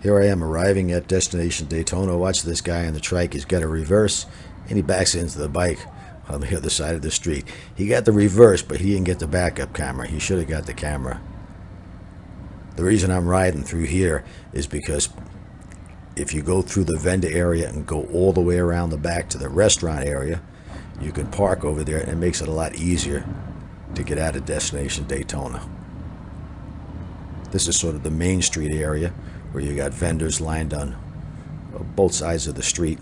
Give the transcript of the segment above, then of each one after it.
Here I am arriving at Destination Daytona. Watch this guy on the trike. He's got a reverse, and he backs into the bike on the other side of the street. He got the reverse, but he didn't get the backup camera. He should have got the camera. The reason I'm riding through here is because if you go through the vendor area and go all the way around the back to the restaurant area, you can park over there, and it makes it a lot easier to get out of Destination Daytona. This is sort of the main street area where you got vendors lined on both sides of the street.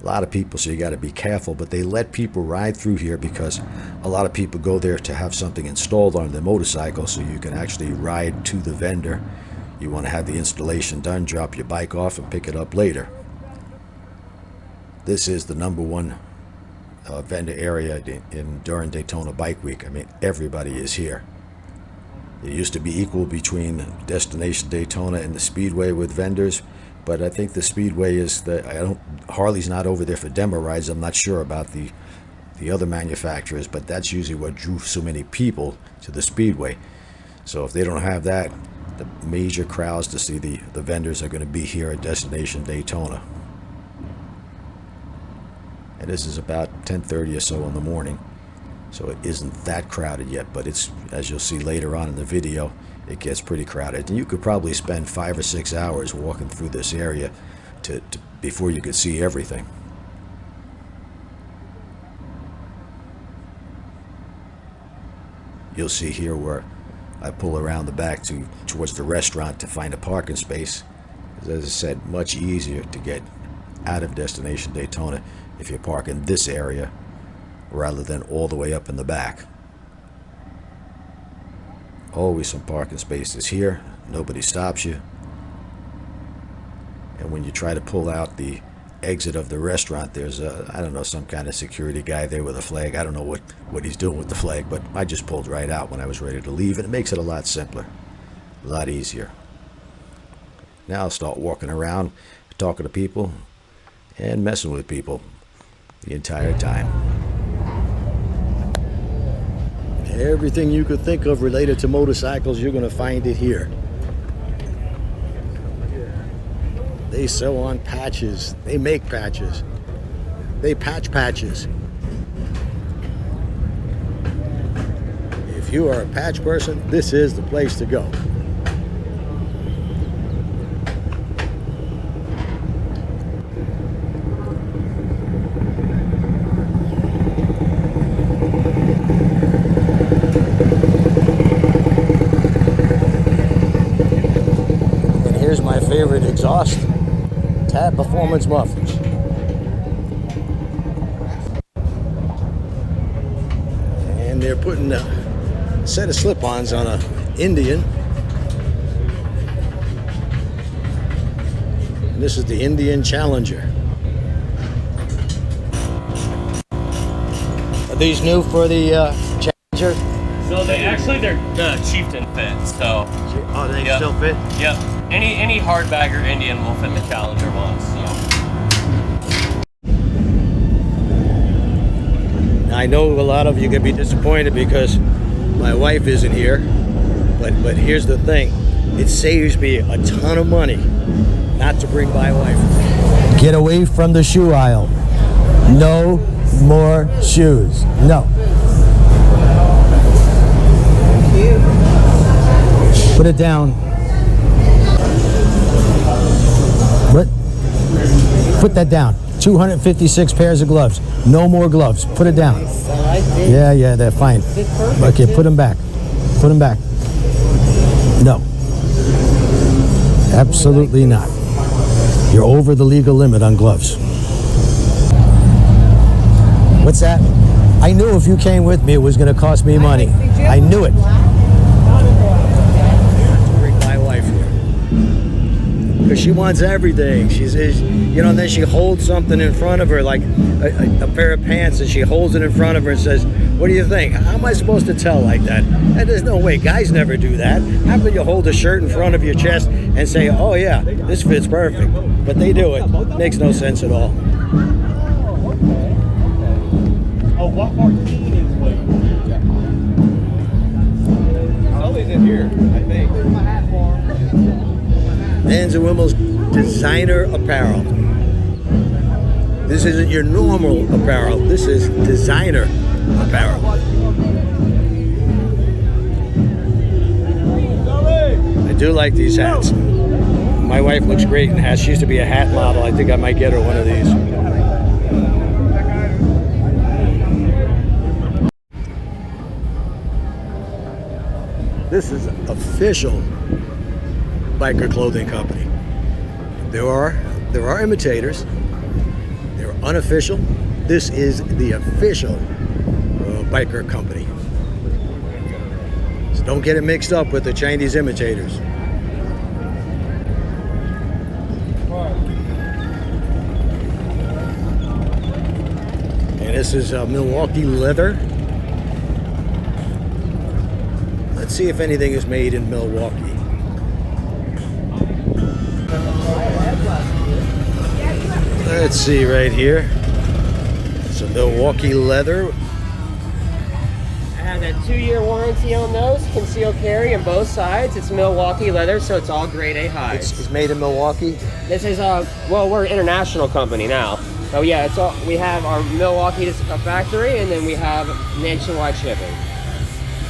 A lot of people, so you got to be careful, but they let people ride through here because a lot of people go there to have something installed on their motorcycle, so you can actually ride to the vendor. You want to have the installation done, drop your bike off and pick it up later. This is the #1 vendor area during Daytona Bike Week. I mean, everybody is here. It used to be equal between Destination Daytona and the Speedway with vendors, but I think the Speedway is Harley's not over there for demo rides. I'm not sure about the other manufacturers, but that's usually what drew so many people to the Speedway. So if they don't have that, the major crowds to see the vendors are going to be here at Destination Daytona. And this is about 10:30 or so in the morning. So it isn't that crowded yet, but it's, as you'll see later on in the video, it gets pretty crowded. And you could probably spend 5 or 6 hours walking through this area before you could see everything. You'll see here where I pull around the back towards the restaurant to find a parking space. As I said, much easier to get out of Destination Daytona if you park in this area rather than all the way up in the back. Always some parking spaces here. Nobody stops you. And when you try to pull out the exit of the restaurant, there's I don't know, some kind of security guy there with a flag. I don't know what he's doing with the flag, but I just pulled right out when I was ready to leave, and it makes it a lot simpler, a lot easier. Now I'll start walking around, talking to people, and messing with people the entire time. Everything you could think of related to motorcycles, you're going to find it here. They sew on patches. They make patches. They patch patches. If you are a patch person, this is the place to go. Favorite exhaust, Tab Performance mufflers. And they're putting a set of slip-ons on a Indian. And this is the Indian Challenger. Are these new for the Challenger? So they're Chieftain fit. So. Oh, they still fit? Yep. Any hardbagger Indian will fit the Challenger ones. So. I know a lot of you could be disappointed because my wife isn't here, but here's the thing: it saves me a ton of money not to bring my wife. Get away from the shoe aisle. No more shoes. No. Put it down. What? Put that down. 256 pairs of gloves. No more gloves. Put it down. Yeah, they're fine. Okay, put them back. Put them back. No. Absolutely not. You're over the legal limit on gloves. What's that? I knew if you came with me, it was going to cost me money. I knew it. Because she wants everything. She says, and then she holds something in front of her, like a pair of pants, and she holds it in front of her and says, "What do you think?" How am I supposed to tell like that? And there's no way. Guys never do that. How about you hold a shirt in front of your chest and say, "Oh yeah, this fits perfect"? But they do it. Makes no sense at all. Oh, what 14 is what? Sully's in here, I think. Vance and Heinz designer apparel. This isn't your normal apparel. This is designer apparel. I do like these hats. My wife looks great in hats. She used to be a hat model. I think I might get her one of these. This is official biker clothing company. There are imitators. They're unofficial. This is the official biker company. So don't get it mixed up with the Chinese imitators. And this is Milwaukee leather. Let's see if anything is made in Milwaukee. Let's see right here. Some Milwaukee leather. I have a 2-year warranty on those. Conceal carry on both sides. It's Milwaukee leather, so it's all grade A hides. It's made in Milwaukee. This is well, we're an international company now. So yeah, it's all, we have our Milwaukee factory, and then we have nationwide shipping.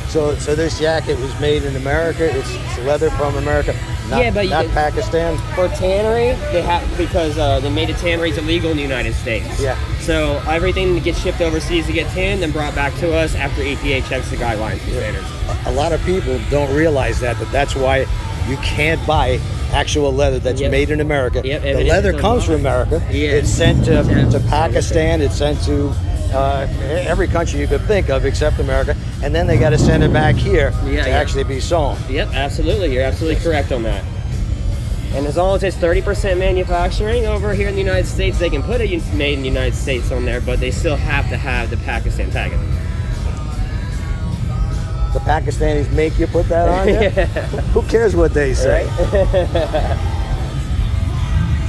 So this jacket was made in America. It's leather from America, not Pakistan. For tannery, they have because the made of tannery is illegal in the United States. Yeah. So everything gets shipped overseas to get tanned and brought back to us after EPA checks the guidelines and standards. A lot of people don't realize that, but that's why you can't buy actual leather that's made in America. Yep, the leather comes from America. Yeah. It's sent to Pakistan. It's sent to every country you could think of except America, and then they got to send it back here to actually be sewn. Yep, absolutely. You're absolutely correct on that. And as long as it's 30% manufacturing over here in the United States, they can put a made in the United States on there, but they still have to have the Pakistan tag. The Pakistanis make you put that on there? Who cares what they say? Right?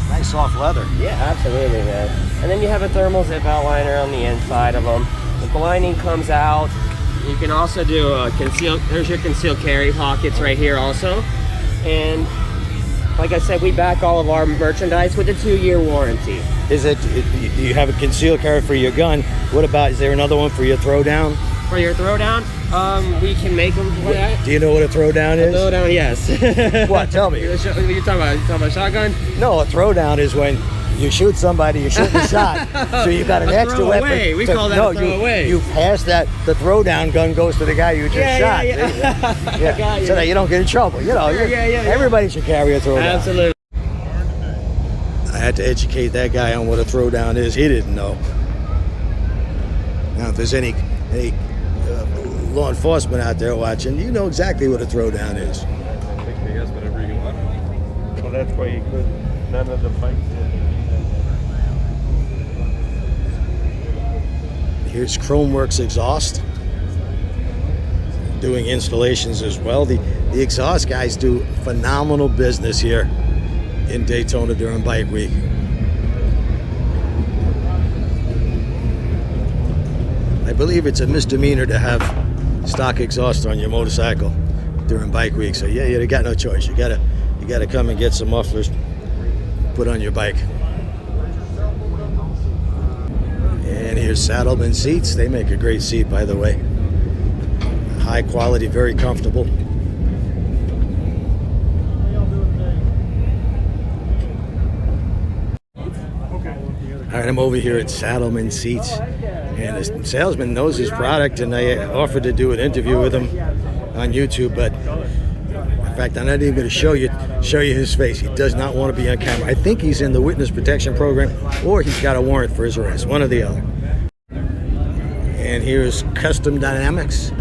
Nice soft leather. Yeah, absolutely, man. And then you have a thermal zip outliner on the inside of them. The lining comes out. You can also do a there's your concealed carry pockets right here also. And like I said, we back all of our merchandise with a 2-year warranty. Do you have a concealed carry for your gun? What about, is there another one for your throwdown? For your throwdown, we can make them for that. Do you know what a throwdown is? A throwdown, yes. What? Tell me. What are you talking about? You talking about shotgun? No, a throwdown is when you shoot somebody, you shoot the shot, so you got an extra weapon. We call that a throwaway. You pass that, the throwdown gun goes to the guy you just shot. Yeah. So that you don't get in trouble. You know, everybody should carry a throwdown. Absolutely. I had to educate that guy on what a throwdown is. He didn't know. Now, if there's any law enforcement out there watching, you know exactly what a throwdown is. I think he has whatever you want. Well, that's why he could. None of the bikes. Here's Chromeworks exhaust. Doing installations as well. The exhaust guys do phenomenal business here in Daytona during Bike Week. I believe it's a misdemeanor to have stock exhaust on your motorcycle during Bike Week. So yeah, you got no choice. You gotta come and get some mufflers put on your bike. And here's Saddlemen Seats. They make a great seat, by the way. High quality, very comfortable. All right, I'm over here at Saddlemen Seats, and the salesman knows his product, and I offered to do an interview with him on YouTube, but in fact, I'm not even going to show you his face. He does not want to be on camera. I think he's in the witness protection program, or he's got a warrant for his arrest, one or the other. And here's Custom Dynamics.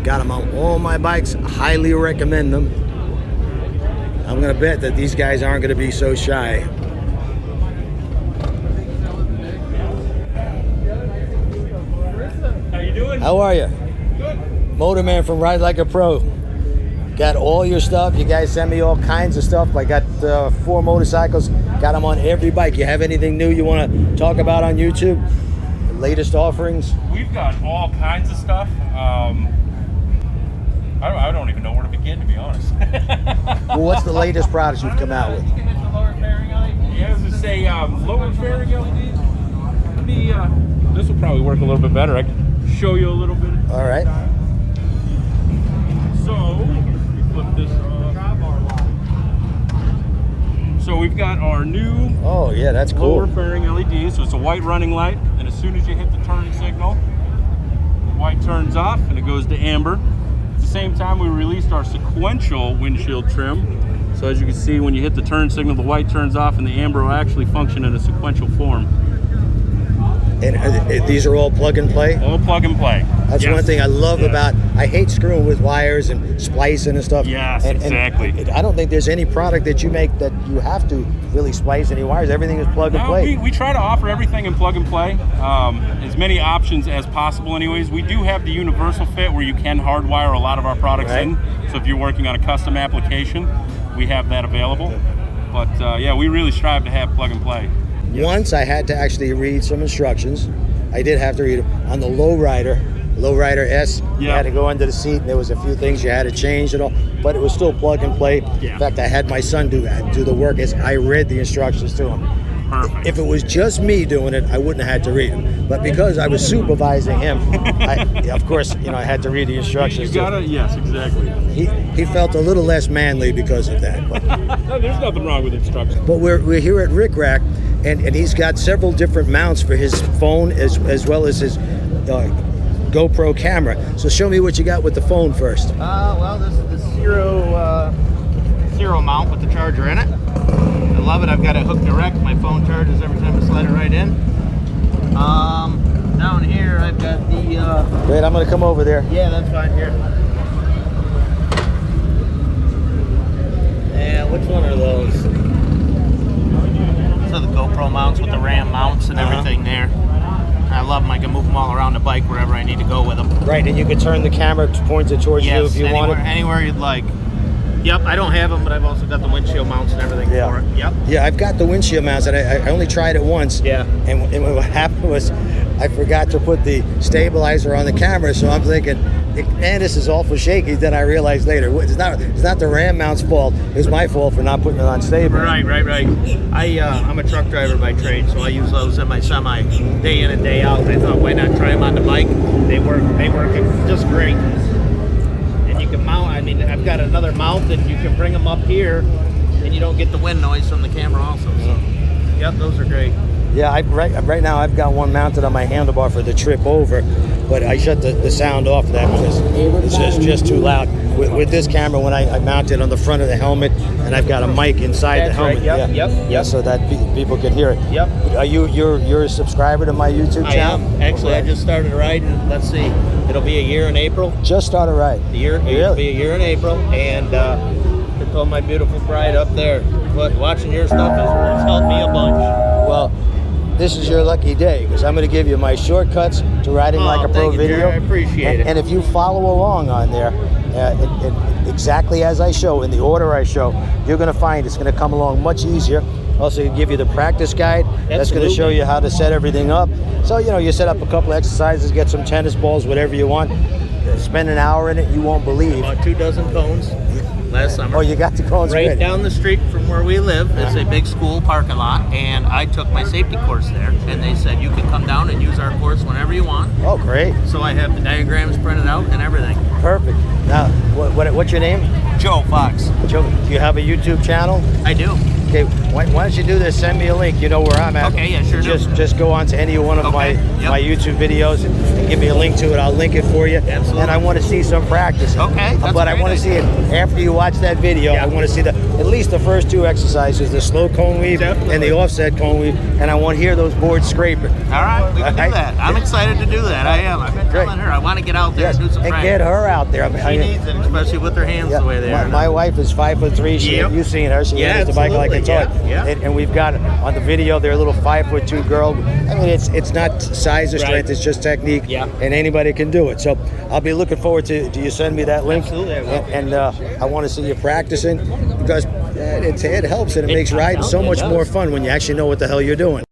Got them on all my bikes. Highly recommend them. I'm going to bet that these guys aren't going to be so shy. How you doing? How are you? Good. Motorman from Ride Like a Pro. Got all your stuff. You guys send me all kinds of stuff. I got 4 motorcycles. Got them on every bike. You have anything new you want to talk about on YouTube? The latest offerings? We've got all kinds of stuff. I don't even know where to begin, to be honest. Well, what's the latest products you've come out with? You can hit the lower bearing on as I say, lower fairing LEDs. Let me, this will probably work a little bit better. I can show you a little bit. All right. So, flip this off. So we've got our new Oh, yeah, that's cool. lower fairing LED. So it's a white running light, and as soon as you hit the turn signal, white turns off and it goes to amber. At the same time, we released our sequential windshield trim. So as you can see, when you hit the turn signal, the white turns off and the amber will actually function in a sequential form. And these are all plug and play? All plug and play. That's Yes. one thing I love Yes. about, I hate screwing with wires and splicing and stuff. Yes, and exactly. I don't think there's any product that you make that you have to really splice any wires. Everything is plug and No, play. we try to offer everything in plug and play, as many options as possible anyways. We do have the universal fit where you can hardwire a lot of our products Right. in. So if you're working on a custom application, we have that available. But yeah, we really strive to have plug and play. Once I had to actually read some instructions. I did have to read them. On the lowrider S, you Yeah. had to go under the seat, and there was a few things you had to change and all, but it was still plug and play. Yeah. In fact, I had my son do the work as I read the instructions to him. Perfect. If it was just me doing it, I wouldn't have had to read them. But because I was supervising him, of course, I had to read the instructions. You gotta, yes, exactly. He felt a little less manly because of that. But, No, there's nothing wrong with instructions. but we're here at Rick Rack, and he's got several different mounts for his phone as well as his GoPro camera. So show me what you got with the phone first. Well, this is the zero mount with the charger in it. I love it. I've got it hooked direct. My phone charges every time I slide it right in. Down here, I've got the. Wait, I'm going to come over there. Yeah, that's fine. Here. And which one are those? So the GoPro mounts with the RAM mounts and everything there. I love them. I can move them all around the bike wherever I need to go with them. Right, and you can turn the camera pointed towards you if you want it. Anywhere you'd like. Yep, I don't have them, but I've also got the windshield mounts and everything for it. Yep. Yeah, I've got the windshield mounts, and I only tried it once. Yeah. And what happened was I forgot to put the stabilizer on the camera, so I'm thinking, man, this is awful shaky. Then I realized later, it's not the RAM mount's fault. It was my fault for not putting it on stable. Right. I'm a truck driver by trade, so I use those in my semi day in and day out. I thought, why not try them on the bike? They work just great. And you can mount. I mean, I've got another mount that you can bring them up here, and you don't get the wind noise from the camera also. So, yep, those are great. Yeah, right now I've got one mounted on my handlebar for the trip over, but I shut the sound off of that because it's just too loud. With this camera, when I mount it on the front of the helmet, and I've got a mic inside the helmet. Right. Yep. So that people can hear it. Yep. Are you're a subscriber to my YouTube channel? I am. Actually, I just started riding. Let's see, it'll be a year in April. Just started riding. It'll be a year in April, and I told my beautiful bride up there, watching your stuff has helped me a bunch. Well, this is your lucky day because I'm going to give you my shortcuts to riding like a pro thank you, video. Jerry. I appreciate it. And if you follow along on there, exactly as I show, in the order I show, you're going to find it's going to come along much easier. Also, give you the practice guide. That's going to show you how to set everything up. So, you set up a couple exercises, get some tennis balls, whatever you want. Spend an hour in it, you won't believe. About 2 dozen cones last summer. Oh, you got the cones Right ready. down the street from where we live is a big school parking lot, and I took my safety course there, and they said you can come down and use our course whenever you want. Oh, great. So I have the diagrams printed out and everything. Perfect. Now, what's your name? Joe Fox. Joe, do you have a YouTube channel? I do. Okay, why don't you do this? Send me a link. You know where I'm at. Okay, yeah, sure do. Just go on to any one of my YouTube videos and give me a link to it. I'll link it for you. Absolutely. And I want to see some practice. Okay, that's but a I great want to see idea. it after you watch that video. Yeah. I want to see at least the first 2 exercises, the slow cone weave Definitely. and the offset cone weave, and I want to hear those boards scraping. All right, we can Okay. do that. I'm excited to do that. I am. I've been Great. telling her I want to get out there Yes, and do some and practice. get her out there. She needs it, especially with her hands the way they are. My wife is 5'3". Yep. You've seen her. She Yeah, rides the bike like a toy. absolutely. Yeah. And we've got on the video their little 5'2" girl. I mean, it's not size or strength. Right. It's just technique. Yeah. And anybody can do it. So I'll be looking forward to you send me that link. Absolutely, I will. And I want to see you practicing because it helps and it makes riding so much more fun when you actually know what the hell you're doing.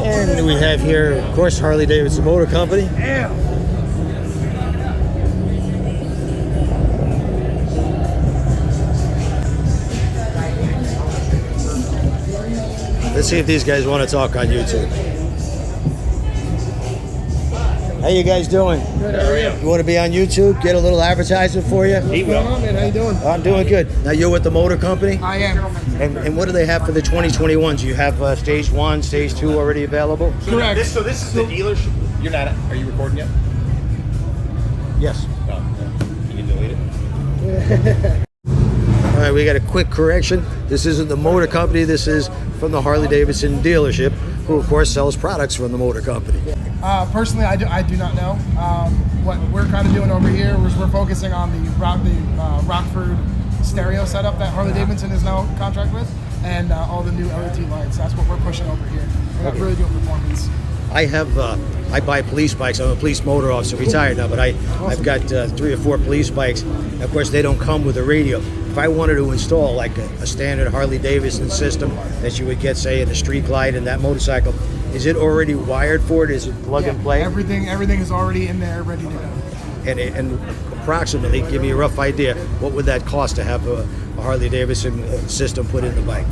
And we have here, of course, Harley-Davidson Motor Company. see if these guys want to talk on YouTube. How you guys doing? Good, how are you? You want to be on YouTube? Get a little advertisement for you? What's going on, man? How you doing? I'm doing good. Now you're with the motor company? I am. And what do they have for the 2021s? You have stage 1, stage 2 already available? Correct. This is the dealership. You're not. Are you recording yet? Yes. Oh, can you delete it? All right, we got a quick correction. This isn't the motor company. This is from the Harley-Davidson dealership, who of course sells products from the motor company. Personally, I do not know. What we're kind of doing over here is we're focusing on the Rockford stereo setup that Harley-Davidson is now contract with, and all the new LED lights. That's what we're pushing over here. We're not really doing performance. I buy police bikes. I'm a police motor officer, retired now, but I've got 3 or 4 police bikes. And of course, they don't come with a radio. If I wanted to install like a standard Harley-Davidson system that you would get, say, in a Street Glide and that motorcycle, is it already wired for it? Is it plug and play? Everything is already in there, ready to go. And approximately, give me a rough idea, what would that cost to have a Harley-Davidson system put in the bike?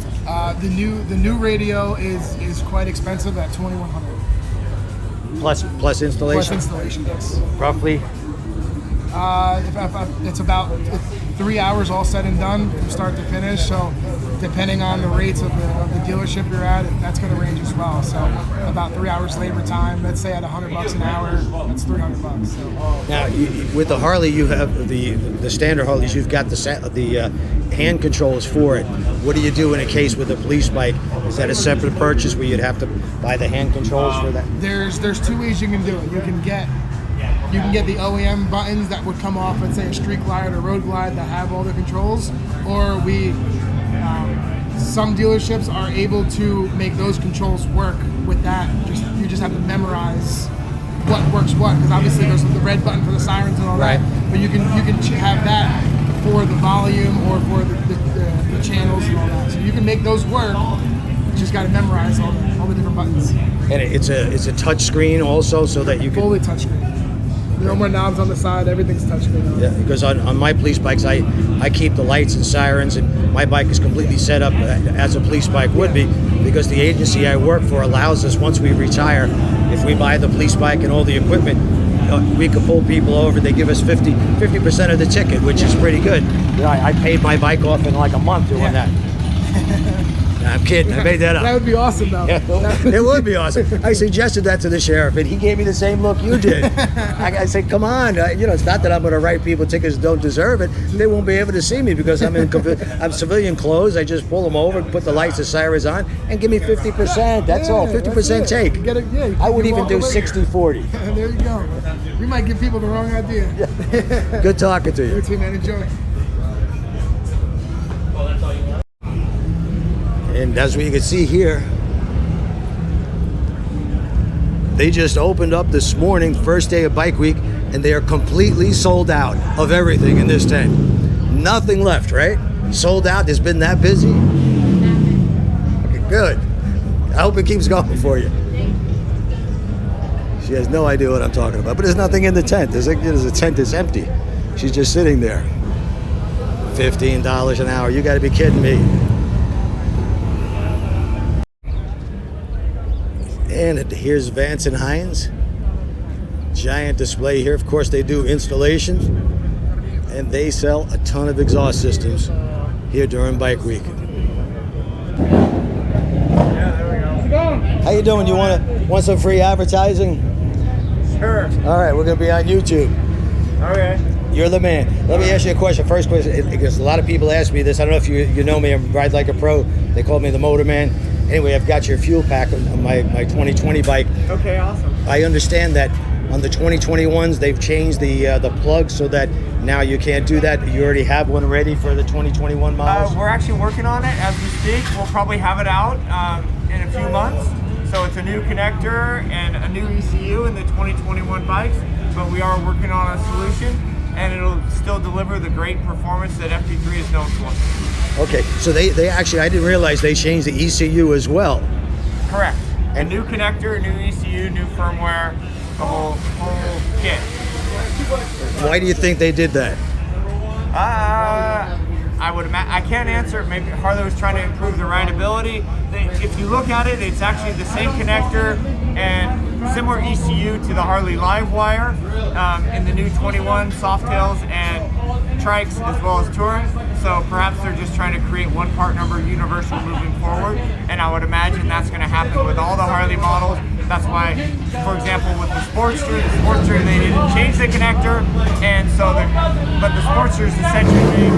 The new radio is quite expensive at $2,100. Plus installation? Plus installation, yes. Roughly? It's about 3 hours all said and done from start to finish. So depending on the rates of the dealership you're at, that's going to range as well. So about 3 hours labor time, let's say at $100 an hour, that's $300. So. Now, with the Harley, you have the standard Harleys. You've got the hand controls for it. What do you do in a case with a police bike? Is that a separate purchase where you'd have to buy the hand controls for that? There's 2 ways you can do it. You can get the OEM buttons that would come off, let's say, a Street Glide or Road Glide that have all the controls, or some dealerships are able to make those controls work with that. You just have to memorize what works what, because obviously there's the red button for the sirens and all that, but you can have that for the volume or for the channels and all that. So you can make those work. You just got to memorize all the different buttons. And it's a touch screen also, so that you can fully touch screen. No more knobs on the side. Everything's touchscreen. Yeah, because on my police bikes, I keep the lights and sirens, and my bike is completely set up as a police bike would be, because the agency I work for allows us, once we retire, if we buy the police bike and all the equipment, we could pull people over. They give us 50% of the ticket, which is pretty good. You know, I paid my bike off in like a month doing that. I'm kidding. I made that up. That would be awesome, though. Yeah, it would be awesome. I suggested that to the sheriff, and he gave me the same look you did. I said, "Come on, it's not that I'm going to write people tickets that don't deserve it. They won't be able to see me because I'm I'm civilian clothes. I just pull them over, put the lights and sirens on, and give me 50%. That's all. 50% take. I would even do 60-40. There you go. We might give people the wrong idea. Yeah. Good talking to you. You too, man. Enjoy. And as we can see here, they just opened up this morning, first day of Bike Week, and they are completely sold out of everything in this tent. Nothing left, right? Sold out. It's been that busy? Okay, good. I hope it keeps going for you. She has no idea what I'm talking about, but there's nothing in the tent. There's a tent that's empty. She's just sitting there. $15 an hour. You got to be kidding me. And here's Vance and Heinz. Giant display here. Of course, they do installations, and they sell a ton of exhaust systems here during Bike Week. How you doing? You want some free advertising? Sure. All right, we're gonna be on YouTube. Okay. You're the man. Let me ask you a question. First question, because a lot of people ask me this. I don't know if you know me. I ride like a pro. They call me the Motorman. Anyway, I've got your fuel pack on my 2020 bike. Okay, awesome. I understand that on the 2021s, they've changed the plug so that now you can't do that. You already have one ready for the 2021 models? We're actually working on it as we speak. We'll probably have it out in a few months. So it's a new connector and a new ECU in the 2021 bikes, but we are working on a solution, and it'll still deliver the great performance that FP3 is known for. Okay, so they actually, I didn't realize they changed the ECU as well. Correct. A new connector, new ECU, new firmware, the whole kit. Why do you think they did that? I can't answer. Maybe Harley was trying to improve the rideability. If you look at it, it's actually the same connector and similar ECU to the Harley Livewire in the new 21 Softails and Trikes as well as Touring. So perhaps they're just trying to create one part number universal moving forward. And I would imagine that's going to happen with all the Harley models. That's why, for example, with the Sportster, they didn't change the connector, and so but the Sportster is essentially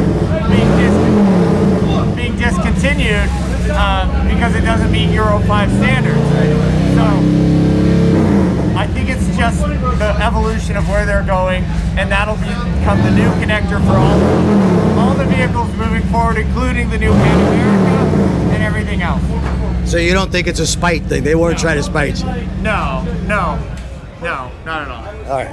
being discontinued because it doesn't meet Euro 5 standards. So I think it's just the evolution of where they're going, and that'll become the new connector for all the vehicles moving forward, including the new Pan America and everything else. So you don't think it's a spite thing? They weren't trying to spite you? No, not at all. All right.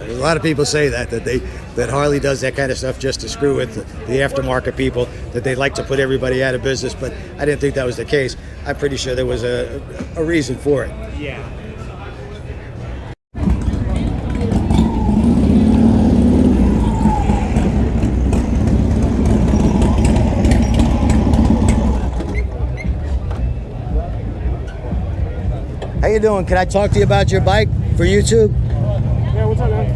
A lot of people say that Harley does that kind of stuff just to screw with the aftermarket people, that they like to put everybody out of business, but I didn't think that was the case. I'm pretty sure there was a reason for it. Yeah. How you doing? Can I talk to you about your bike for YouTube? Yeah, what's up, man?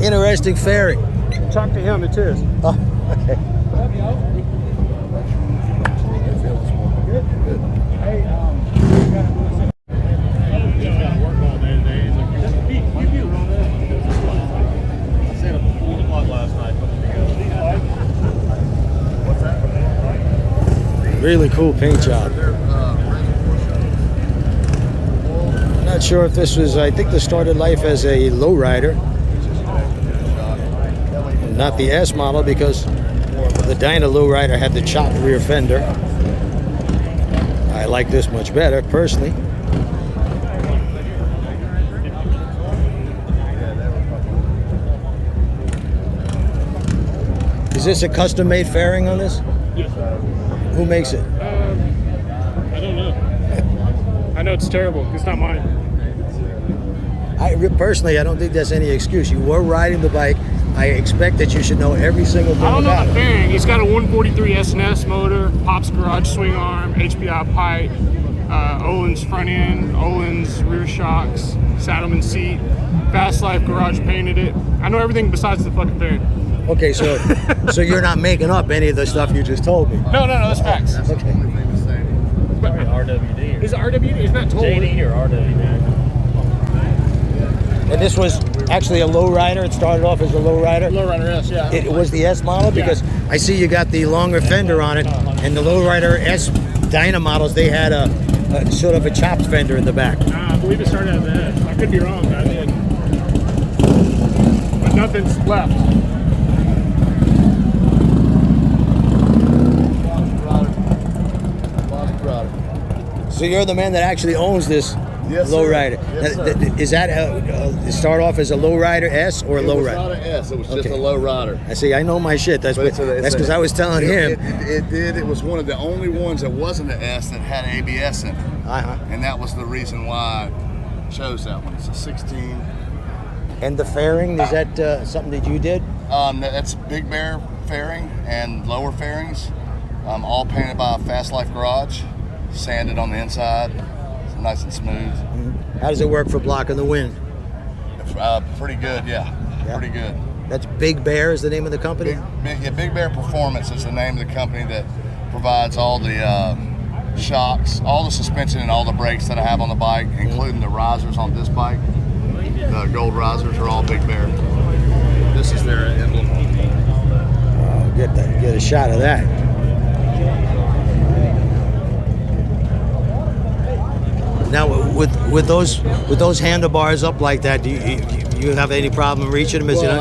Interesting fairing. Talk to him, it's his. Oh, okay. Really cool paint job. Not sure if this was, I think this started life as a lowrider. Not the S model, because the Dyna lowrider had the chopped rear fender. I like this much better, personally. Is this a custom-made fairing on this? Yes. Who makes it? I don't know. I know it's terrible. It's not mine. Personally, I don't think that's any excuse. You were riding the bike. I expect that you should know every single thing I don't know about the it. fairing. It's got a 143 S&S motor, Pop's garage swing arm, HPI pipe, Olin's front end, Olin's rear shocks, Saddlemen seat, Fast Life garage painted it. I know everything besides the fucking fairing. Okay, so you're not making up any of the stuff you just told me. No, that's facts. Okay. RWD. Is it RWD? It's not told. JD or RWD? And this was actually a lowrider. It started off as a lowrider. Lowrider S, yeah. It was the S model, because I see you got the longer fender on it, and the lowrider S Dyna models, they had a sort of a chopped fender in the back. I believe it started as an S. I could be wrong, but I did. But nothing's left. So you're the man that actually owns this lowrider. Yes, sir. Is that start off as a lowrider S or a It low was rider? not an S. It was just Okay. a low rider. I see. I know my shit. That's But it's because I was telling him. It did. It was one of the only ones that wasn't an S that had ABS in it, Uh-huh. and that was the reason why I chose that one. It's a 16. And the fairing, is that something that you did? That's Big Bear fairing and lower fairings, all painted by Fast Life Garage, sanded on the inside, so nice and smooth. How does it work for blocking the wind? Pretty good, yeah. Pretty good. That's Big Bear is the name of the company? Big Bear Performance is the name of the company that provides all the shocks, all the suspension, and all the brakes that I have on the bike, including the risers on this bike. The gold risers are all Big Bear. This is their emblem. Oh, get a shot of that. Now, with those handlebars up like that, do you have any problem reaching them? Well,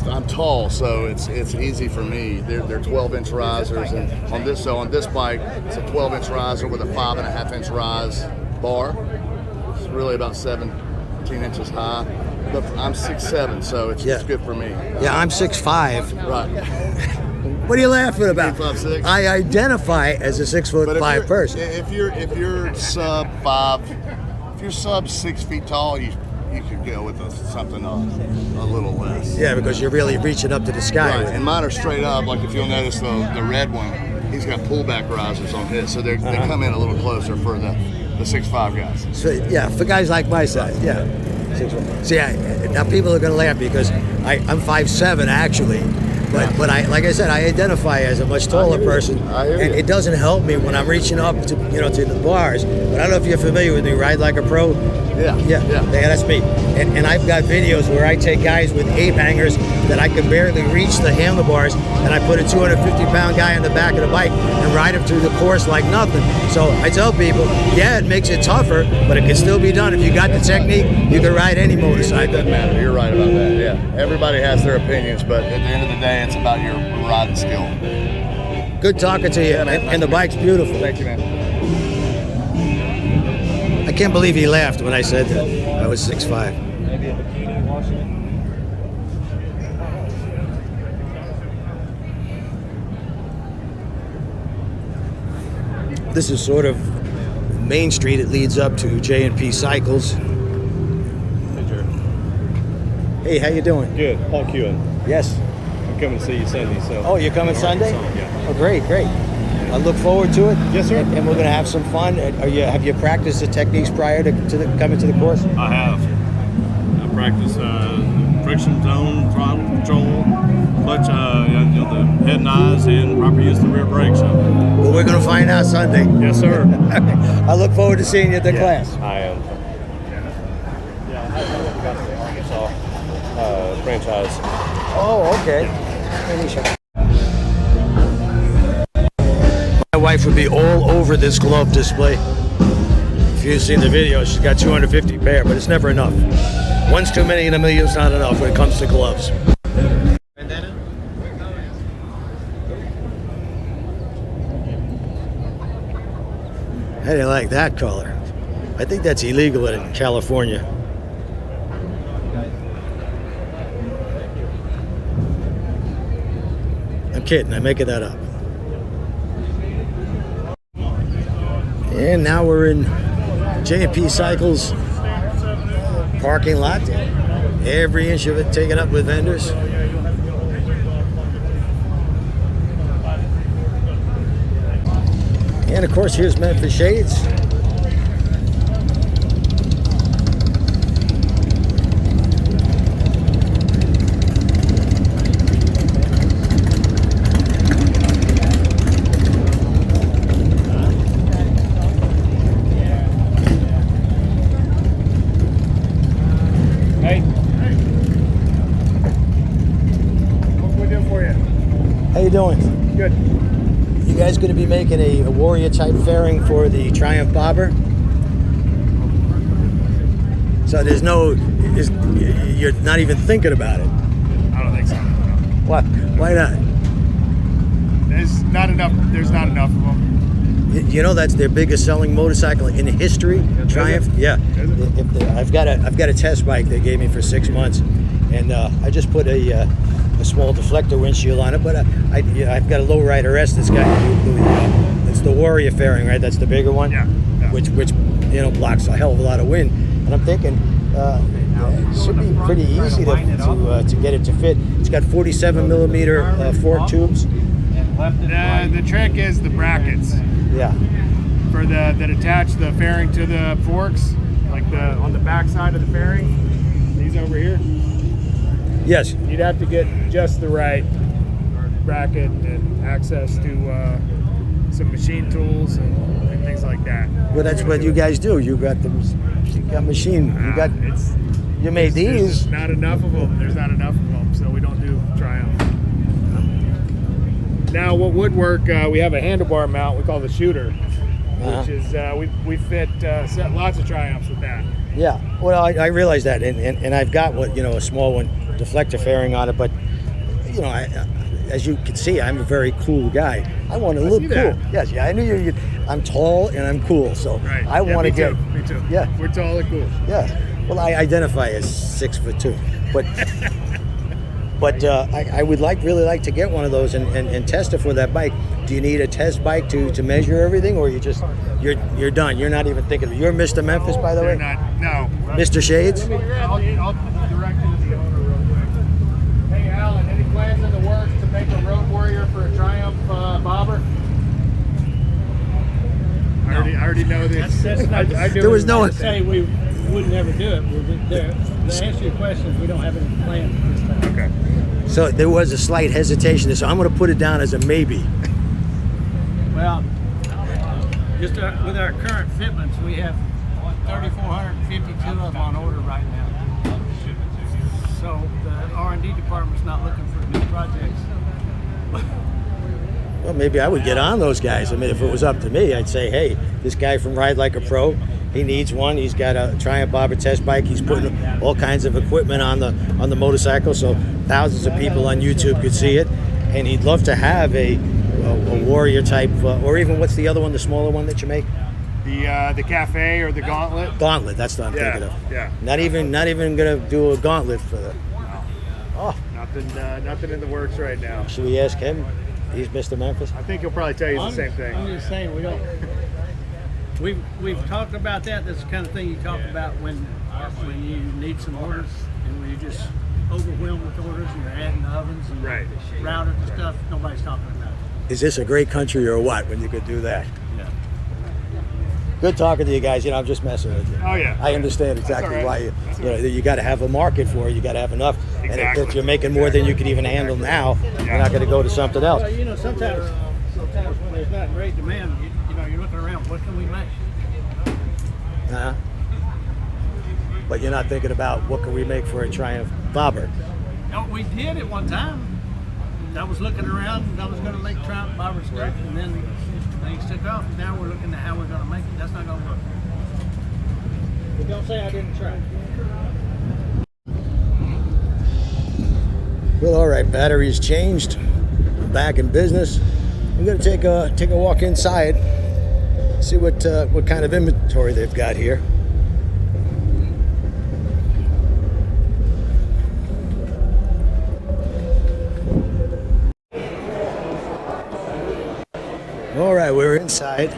I'm tall, so it's easy for me. They're 12-inch risers, and on this bike, it's a 12-inch riser with a 5.5-inch rise bar. It's really about 17 inches high, but I'm 6'7", so it's good for me. Yeah, I'm 6'5". Right. What are you laughing about? 5'6". I identify as a 6'5" person. If you're sub 5, if you're sub 6 feet tall, you you could go with something a little less. Yeah, because you're really reaching up to the sky. Right, and mine are straight up. Like if you'll notice the red one, he's got pullback risers on his, so they come in a little closer for the 6'5" guys. So, yeah, for guys like my size, yeah. 6'1". See, now people are going to laugh because I'm 5'7" actually. But I, like I said, I identify as a much taller person, and it doesn't help me when I'm reaching up to to the bars. But I don't know if you're familiar with me, Ride Like a Pro. Yeah, that's me. And I've got videos where I take guys with ape hangers that I can barely reach the handlebars, and I put a 250-pound guy on the back of the bike and ride him through the course like nothing. So I tell people, yeah, it makes it tougher, but it can still be done. If you got the technique, you can ride any motorcycle. It doesn't matter. You're right about that. Yeah, everybody has their opinions, but at the end of the day, it's about your riding skill. Good talking to you, and the bike's beautiful. Thank you, man. I can't believe he laughed when I said that. I was 6'5". Maybe a bikini washing. This is sort of Main Street. It leads up to J&P Cycles. Hey, how you doing? Good. Paul Kewen. Yes. I'm coming to see you Sunday. So. Oh, you're coming Sunday? Yeah. Oh, great. I look forward to it. Yes, sir. And we're going to have some fun. Have you practiced the techniques prior to coming to the course? I have. I practice friction zone, throttle control, clutch, the head and eyes, and proper use of the rear brake. So. Well, we're going to find out Sunday. Yes, sir. I look forward to seeing you at the class. I am. Yeah, I got the Arkansas franchise. Oh, okay. My wife would be all over this glove display. If you've seen the video, she's got 250 pair, but it's never enough. One's too many and a million's not enough when it comes to gloves. How do you like that color? I think that's illegal in California. I'm kidding, I'm making that up. And now we're in J&P Cycles parking lot. Every inch of it taken up with vendors. And of course, here's Memphis Shades. How you doing? Good. You guys going to be making a Warrior type fairing for the Triumph Bobber? So you're not even thinking about it. I don't think so. Why not? There's not enough of them. You know that's their biggest selling motorcycle in history, Triumph. Yeah, I've got a test bike they gave me for 6 months, and I just put a small deflector windshield on it. But I've got a lowrider S that's got it's the Warrior fairing, right? That's the bigger one. Yeah. Which blocks a hell of a lot of wind. And I'm thinking it should be pretty easy to get it to fit. It's got 47 millimeter fork tubes. The trick is the brackets. Yeah. That attach the fairing to the forks, like on the back side of the fairing. These over here. Yes. You'd have to get just the right bracket and access to some machine tools and things like that. Well, that's what you guys do. You got machine. You made these. There's not enough of them. There's not enough of them, so we don't do Triumph. Now, what would work? We have a handlebar mount we call the shooter, which is we fit lots of Triumphs with that. Yeah. Well, I realize that, and I've got a small one, deflector fairing on it, but as you can see, I'm a very cool guy. I want to look cool. That. Yes, yeah. I knew you. I'm tall and I'm cool, so right. I want to get. Me too. Yeah. We're tall and cool. Yeah. Well, I identify as 6'2", but I would really like to get one of those and test it for that bike. Do you need a test bike to measure everything, or you're done? You're not even thinking. You're Mr. Memphis, by the way. No. Mr. Shades. I'll direct you to the owner real quick. Hey, Alan, any plans in the works to make a Road Warrior for a Triumph bobber? I already know this. There was no. Say we would never do it. To answer your question, we don't have any plans at this time. Okay. So there was a slight hesitation. So I'm going to put it down as a maybe. Well, just with our current fitments, we have 3,452 of them on order right now. So the R&D department's not looking for new projects. Well, maybe I would get on those guys. I mean, if it was up to me, I'd say, hey, this guy from Ride Like a Pro, he needs one. He's got a Triumph bobber test bike. He's putting all kinds of equipment on the motorcycle, so thousands of people on YouTube could see it. And he'd love to have a Warrior type, or even what's the other one, the smaller one that you make? The Cafe or the Gauntlet. Gauntlet. That's what I'm thinking of. Yeah. Not even gonna do a Gauntlet for the. Oh, Nothing in the works right now. should we ask him? He's Mr. Memphis. I think he'll probably tell you the same thing. I'm just saying we don't. We've talked about that. That's the kind of thing you talk about when you need some orders and when you just overwhelmed with orders and you're adding ovens and routers and stuff. Nobody's talking about it. Is this a great country or what? When you could do that. Yeah. Good talking to you guys. I'm just messing with you. Oh yeah. I understand exactly That's all why right. you got to have a market for it. You got to have enough. And Exactly. if you're making more than you could even handle now, you're not going to go to something else. Well, sometimes when there's not great demand, you're looking around. What can we make? Uh-huh. But you're not thinking about what can we make for a Triumph bobber. No, we did at one time. I was looking around and I was going to make Triumph bobber stick, and then things took off. And now we're looking at how we're going to make it. That's not going to work. But don't say I didn't try. Well, all right. Batteries changed. I'm back in business. I'm going to take a walk inside. See what kind of inventory they've got here. All right, we're inside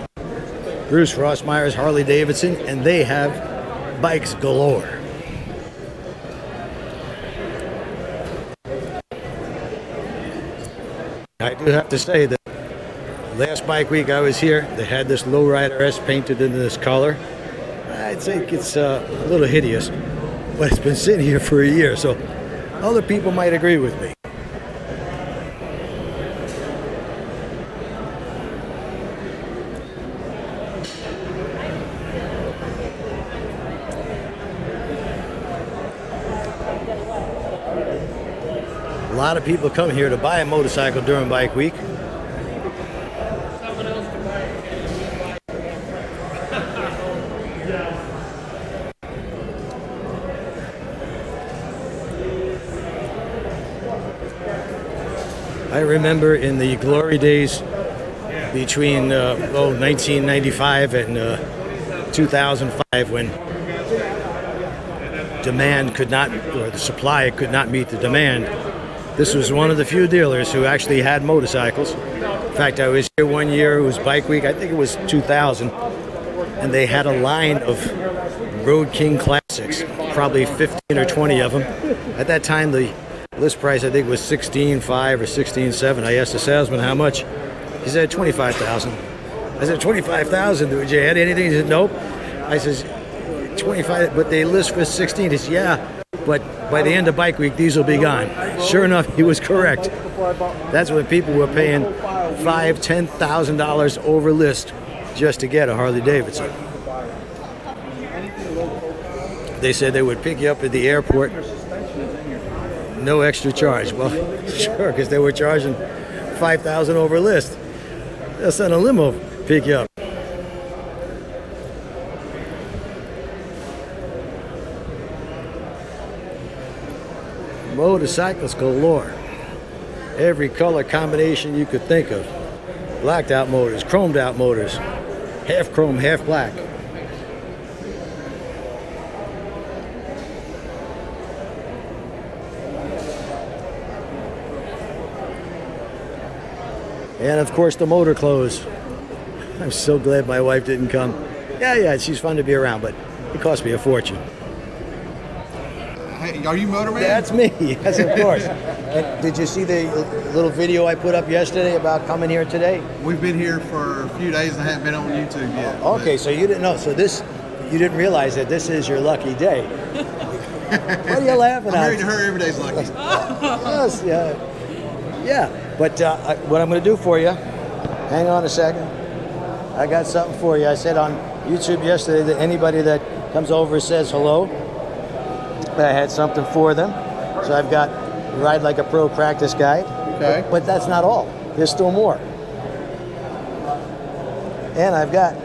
Bruce Rossmeyer's Harley-Davidson, and they have bikes galore. I do have to say that last bike week I was here, they had this Lowrider S painted in this color. I think it's a little hideous, but it's been sitting here for a year, so other people might agree with me. A lot of people come here to buy a motorcycle during bike week. I remember in the glory days between 1995 and 2005, when demand could not, or the supply could not meet the demand. This was one of the few dealers who actually had motorcycles. In fact, I was here one year, it was bike week, I think it was 2000, and they had a line of Road King Classics, probably 15 or 20 of them. At that time, the list price, I think, was $16,500 or $16,700. I asked the salesman how much. He said $25,000. I said, $25,000, would you add anything? He said, nope. I says, 25, but they list for 16. He said, yeah, but by the end of bike week, these will be gone. Sure enough, he was correct. That's when people were paying $5,000, $10,000 over list just to get a Harley-Davidson. They said they would pick you up at the airport, no extra charge. Well, sure, because they were charging $5,000 over list. They'll send a limo pick you up. Motorcycles galore. Every color combination you could think of. Blacked out motors, chromed out motors, half chrome, half black. And of course the motor clothes. I'm so glad my wife didn't come. Yeah, she's fun to be around, but it cost me a fortune. Hey, are you Motorman? That's me, yes, of course. And did you see the little video I put up yesterday about coming here today? We've been here for a few days and haven't been on YouTube yet. Okay, so you didn't know. So you didn't realize that this is your lucky day. What are you laughing at? I'm married to her, every day's lucky. Yes, yeah. But what I'm going to do for you, hang on a second. I got something for you. I said on YouTube yesterday that anybody that comes over says hello, I had something for them. So I've got Ride Like a Pro practice guide. Okay. But that's not all. There's still more. And I've got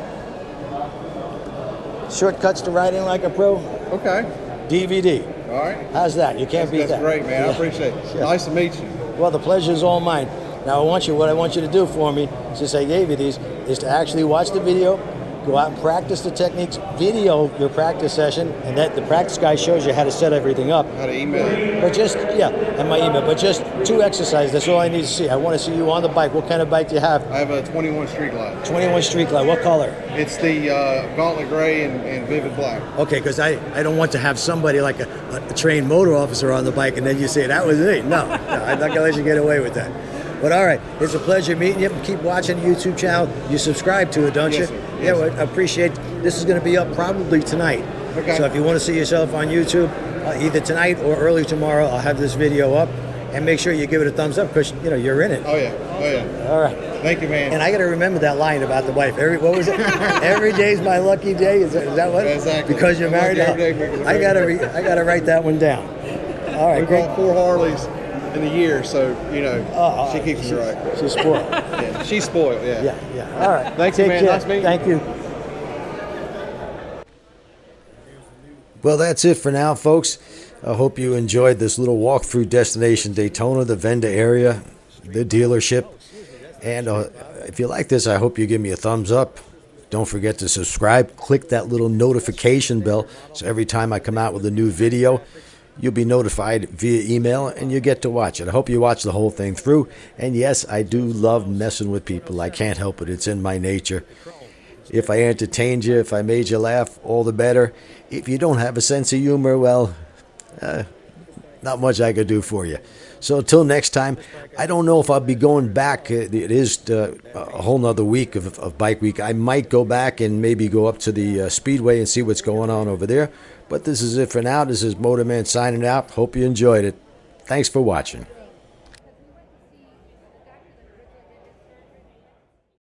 Shortcuts to Riding Like a Pro. Okay. DVD. All right. How's that? You can't beat that. That's great, man. Yeah. I appreciate it. Yeah. Nice to meet you. Well, the pleasure is all mine. Now, what I want you to do for me, since I gave you these, is to actually watch the video, go out and practice the techniques, video your practice session, and that the practice guy shows you how to set everything up. How to email you. But and my email. But just 2 exercises. That's all I need to see. I want to see you on the bike. What kind of bike do you have? I have a 21 Street Glide. 21 Street Glide. What color? It's the Gauntlet Gray and Vivid Black. Okay, because I don't want to have somebody like a trained motor officer on the bike, and then you say, that was me. No, I'm not going to let you get away with that. But all right, it's a pleasure meeting you. Keep watching the YouTube channel. You subscribe to it, don't you? Yes, sir. Yes, Yeah, well, sir. I appreciate. This is going to be up probably tonight. Okay. So if you want to see yourself on YouTube, either tonight or early tomorrow, I'll have this video up. And make sure you give it a thumbs up because you're in it. Oh yeah. All right. Thank you, man. And I got to remember that line about the wife. What was it? Every day's my lucky day. Is that what? Exactly. Because you're married. Every day makes I gotta write that one down. All right. We Great. bought 4 Harleys in a year, so she keeps me right. She's spoiled. Yeah, she's spoiled. Yeah. Yeah. All right. Thank you, man. Care. Nice meeting you. Thank you. Well, that's it for now, folks. I hope you enjoyed this little walk through Destination Daytona, the vendor area, the dealership. And if you like this, I hope you give me a thumbs up. Don't forget to subscribe. Click that little notification bell so every time I come out with a new video, you'll be notified via email and you get to watch it. I hope you watch the whole thing through. And yes, I do love messing with people. I can't help it. It's in my nature. If I entertained you, if I made you laugh, all the better. If you don't have a sense of humor, well, not much I could do for you. So until next time, I don't know if I'll be going back. It is a whole nother week of Bike Week. I might go back and maybe go up to the Speedway and see what's going on over there. But this is it for now. This is Motorman signing out. Hope you enjoyed it. Thanks for watching.